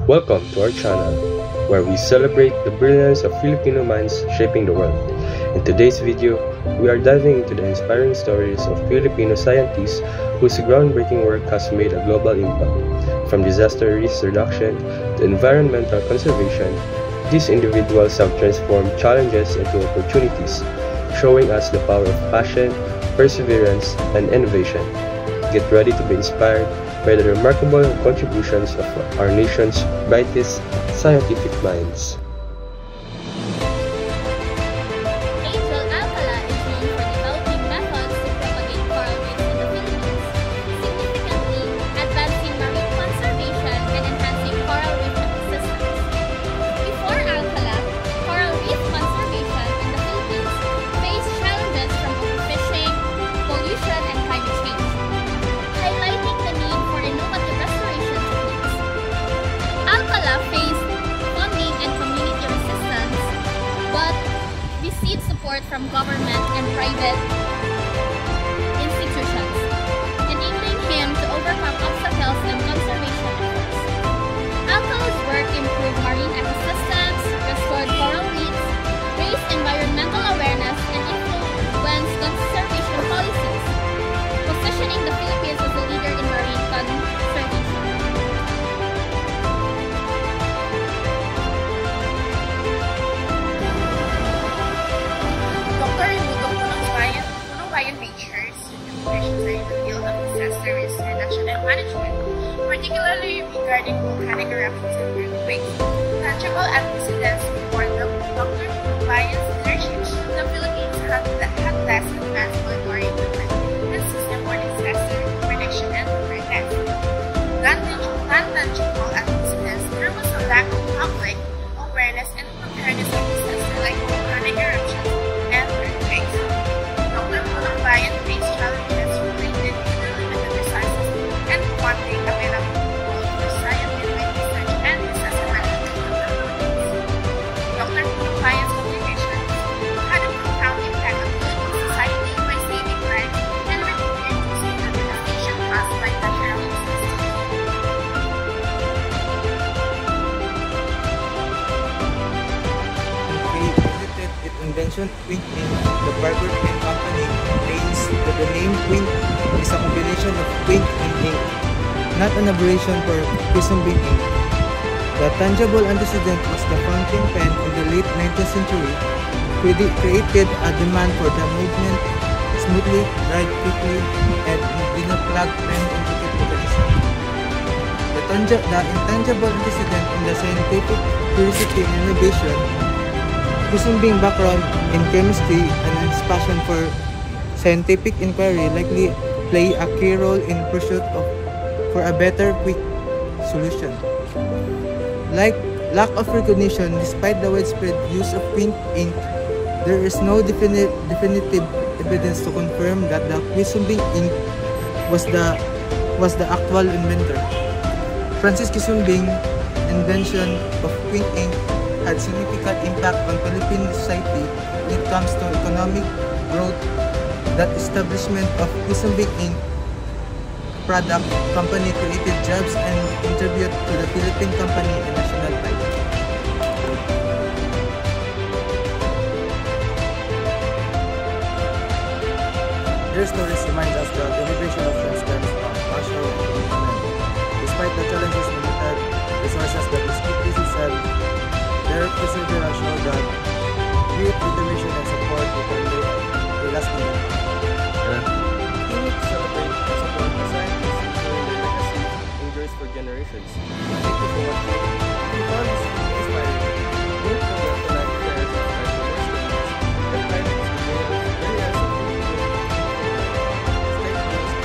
Welcome to our channel, where we celebrate the brilliance of Filipino minds shaping the world. In today's video, we are diving into the inspiring stories of Filipino scientists whose groundbreaking work has made a global impact. From disaster risk reduction to environmental conservation, these individuals have transformed challenges into opportunities, showing us the power of passion, perseverance, and innovation. Get ready to be inspired by the remarkable contributions of our nation's brightest scientific minds. Angel Alcala is known for developing methods to propagate coral reefs in the Philippines, significantly advancing marine conservation and enhancing coral reef ecosystems. Before Alcala, coral reef conservation in the Philippines faced challenges from overfishing, pollution, and climate change, highlighting the need for innovative restoration techniques. Alcala faced funding and community resistance, but received support from government and private institutions, enabling him to overcome obstacles and conservation efforts. Alcala's work improved marine ecosystems, restored coral reefs, raised environmental awareness, and influenced conservation policies, positioning the Philippines as a leader in marine conservation. Punong-bayan majors innovations are in the field of disaster risk reduction and management, particularly regarding volcanic eruptions and earthquakes. Tangible antecedents before Dr. Punong-bayan's leadership, the Philippines had less advanced monitoring equipment and system for disaster prediction and preparedness. Non-tangible antecedents, there was a lack of public awareness and preparedness of disaster like volcanic eruptions and earthquakes. Dr. Punong-bayan faced challenges related to the limited resources and funding available for scientific research and disaster management of the Philippines. Dr. Punong-bayan's contributions had a profound impact on Philippine society by saving lives and reducing the devastation caused by natural disasters. Credited its invention Quink Ink. The Barber Pen Company claims that the name Quink is a combination of quink and ink, not an abbreviation for Quisenbeek ink. The tangible antecedent was the fountain pen in the late 19th century, created a demand for the movement, smoothly, dried quickly, and did not plug pen intricate mechanism. The intangible antecedent in the scientific curiosity and innovation, Quisenbeek's background in chemistry and his passion for scientific inquiry likely play a key role in pursuit for a better, quick solution. Like lack of recognition, despite the widespread use of Quink ink, there is no definitive evidence to confirm that the Quisenbeek ink was the actual inventor. Francis Quisenbeek's invention of Quink ink had significant impact on Philippine society when it comes to economic growth. That establishment of Quisenbeek Ink product company created jobs and contributed to the Philippine company and national pride. Their stories remind us that innovation often stems from passion and commitment. Despite the challenges and limited resources that the species have, their perseverance shows that with determination and support, we can make a lasting impact. We need to celebrate and support the scientists ensuring their legacy endures for generations. Thank you for watching.